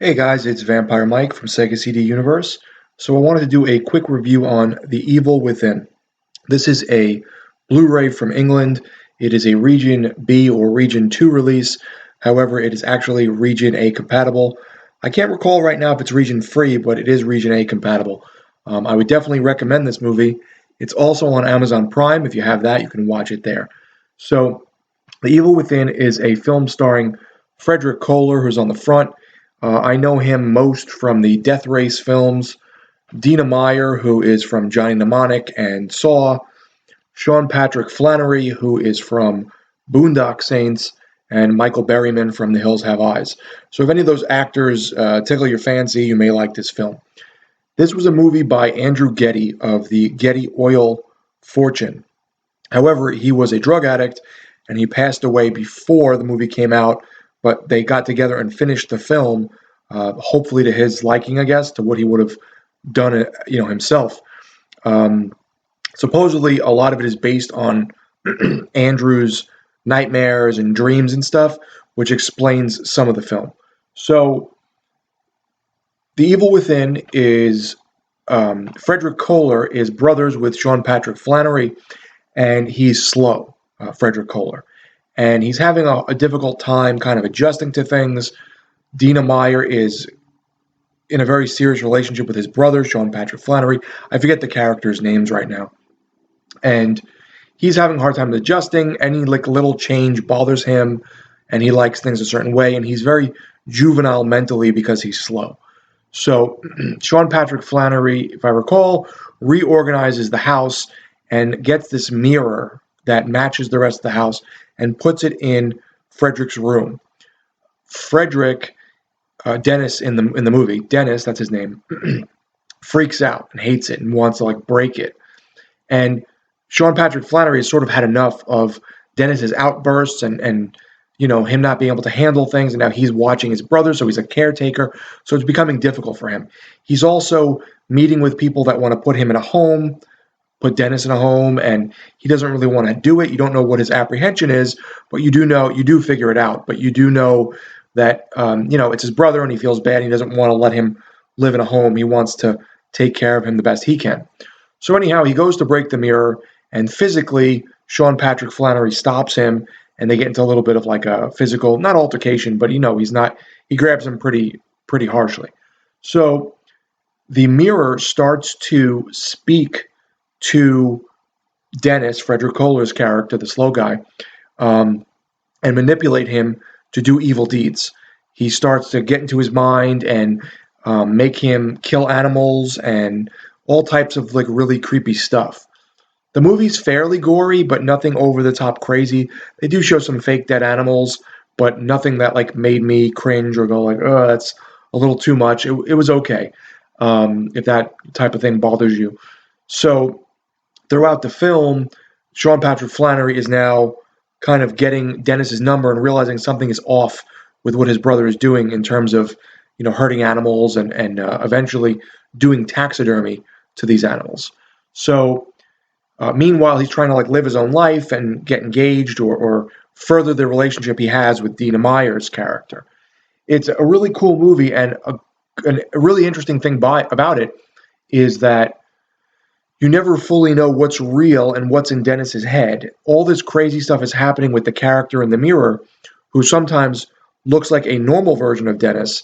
Hey guys, it's Vampire Mike from Sega CD Universe. So I wanted to do a quick review on The Evil Within. This is a Blu-ray from England. It is a Region B or Region 2 release. However, it is actually Region A compatible. I can't recall right now if it's Region Free, but it is Region A compatible. I would definitely recommend this movie. It's also on Amazon Prime. If you have that, you can watch it there. So, The Evil Within is a film starring Frederick Kohler, who's on the front. I know him most from the Death Race films. Dina Meyer, who is from Johnny Mnemonic and Saw. Sean Patrick Flannery, who is from Boondock Saints. And Michael Berryman from The Hills Have Eyes. So if any of those actors tickle your fancy, you may like this film. This was a movie by Andrew Getty of the Getty Oil fortune. However, he was a drug addict and he passed away before the movie came out, but they got together and finished the film, hopefully to his liking, I guess, to what he would have done it, himself. Um, Supposedly, a lot of it is based on Andrew's nightmares and dreams and stuff, which explains some of the film. So, The Evil Within is Frederick Kohler is brothers with Sean Patrick Flannery, and he's slow, Frederick Kohler. And he's having a difficult time kind of adjusting to things. Dina Meyer is in a very serious relationship with his brother, Sean Patrick Flannery. I forget the characters' names right now. And he's having a hard time adjusting. Any like little change bothers him, and he likes things a certain way. And he's very juvenile mentally because he's slow. So Sean Patrick Flannery, if I recall, reorganizes the house and gets this mirror that matches the rest of the house and puts it in Frederick's room. Frederick, Dennis in the movie, Dennis, that's his name, freaks out and hates it and wants to like break it. And Sean Patrick Flannery has sort of had enough of Dennis's outbursts and him not being able to handle things, and now he's watching his brother, so he's a caretaker. So it's becoming difficult for him. He's also meeting with people that want to put him in a home, put Dennis in a home, and he doesn't really want to do it. You don't know what his apprehension is, but you do figure it out. But you do know that it's his brother, and he feels bad. And he doesn't want to let him live in a home. He wants to take care of him the best he can. So anyhow, he goes to break the mirror, and physically, Sean Patrick Flannery stops him, and they get into a little bit of like a physical, not altercation, but he grabs him pretty harshly. So the mirror starts to speak to Dennis, Frederick Kohler's character, the slow guy, and manipulate him to do evil deeds. He starts to get into his mind and make him kill animals and all types of like really creepy stuff. The movie's fairly gory, but nothing over the top crazy. They do show some fake dead animals, but nothing that like made me cringe or go like, oh, that's a little too much. It was okay, if that type of thing bothers you. So throughout the film, Sean Patrick Flannery is now kind of getting Dennis's number and realizing something is off with what his brother is doing in terms of hurting animals and eventually doing taxidermy to these animals. So meanwhile, he's trying to like live his own life and get engaged or further the relationship he has with Dina Meyer's character. It's a really cool movie, and a really interesting thing about it is that you never fully know what's real and what's in Dennis's head. All this crazy stuff is happening with the character in the mirror, who sometimes looks like a normal version of Dennis,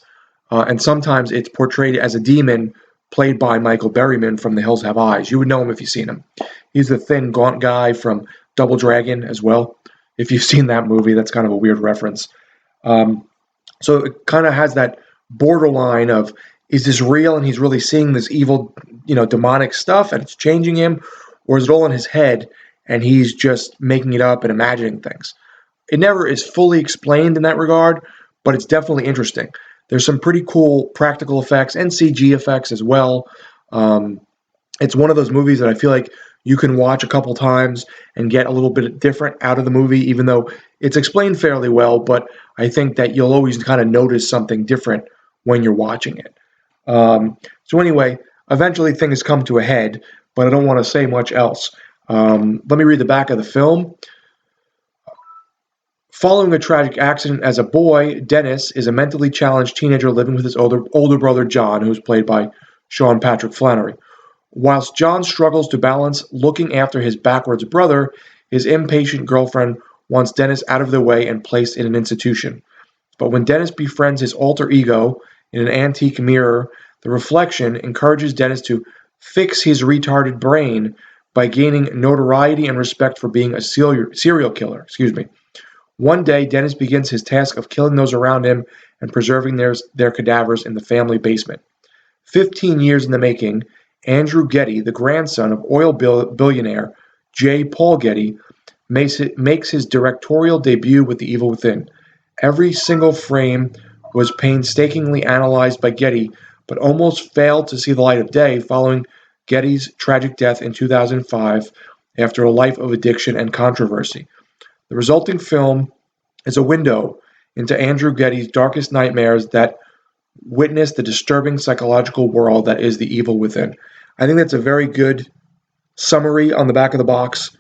and sometimes it's portrayed as a demon played by Michael Berryman from The Hills Have Eyes. You would know him if you've seen him. He's the thin, gaunt guy from Double Dragon as well. If you've seen that movie, that's kind of a weird reference. So it kind of has that borderline of, is this real and he's really seeing this evil, demonic stuff and it's changing him? Or is it all in his head and he's just making it up and imagining things? It never is fully explained in that regard, but it's definitely interesting. There's some pretty cool practical effects and CG effects as well. It's one of those movies that I feel like you can watch a couple times and get a little bit different out of the movie, even though it's explained fairly well, but I think that you'll always kind of notice something different when you're watching it. So anyway, eventually things come to a head, but I don't want to say much else. Let me read the back of the film. Following a tragic accident as a boy, Dennis is a mentally challenged teenager living with his older brother John, who is played by Sean Patrick Flannery. Whilst John struggles to balance looking after his backwards brother, his impatient girlfriend wants Dennis out of their way and placed in an institution. But when Dennis befriends his alter ego in an antique mirror, the reflection encourages Dennis to fix his retarded brain by gaining notoriety and respect for being a serial killer. One day, Dennis begins his task of killing those around him and preserving their cadavers in the family basement. 15 years in the making, Andrew Getty, the grandson of oil billionaire J. Paul Getty, makes his directorial debut with The Evil Within. Every single frame was painstakingly analyzed by Getty, but almost failed to see the light of day following Getty's tragic death in 2005 after a life of addiction and controversy. The resulting film is a window into Andrew Getty's darkest nightmares that witness the disturbing psychological world that is The Evil Within. I think that's a very good summary on the back of the box.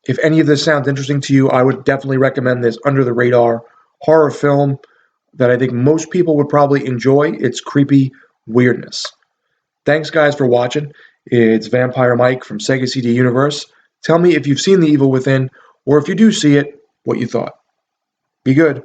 If any of this sounds interesting to you, I would definitely recommend this under the radar horror film that I think most people would probably enjoy its creepy weirdness. Thanks, guys, for watching. It's Vampire Mike from Sega CD Universe. Tell me if you've seen The Evil Within, or if you do see it, what you thought. Be good.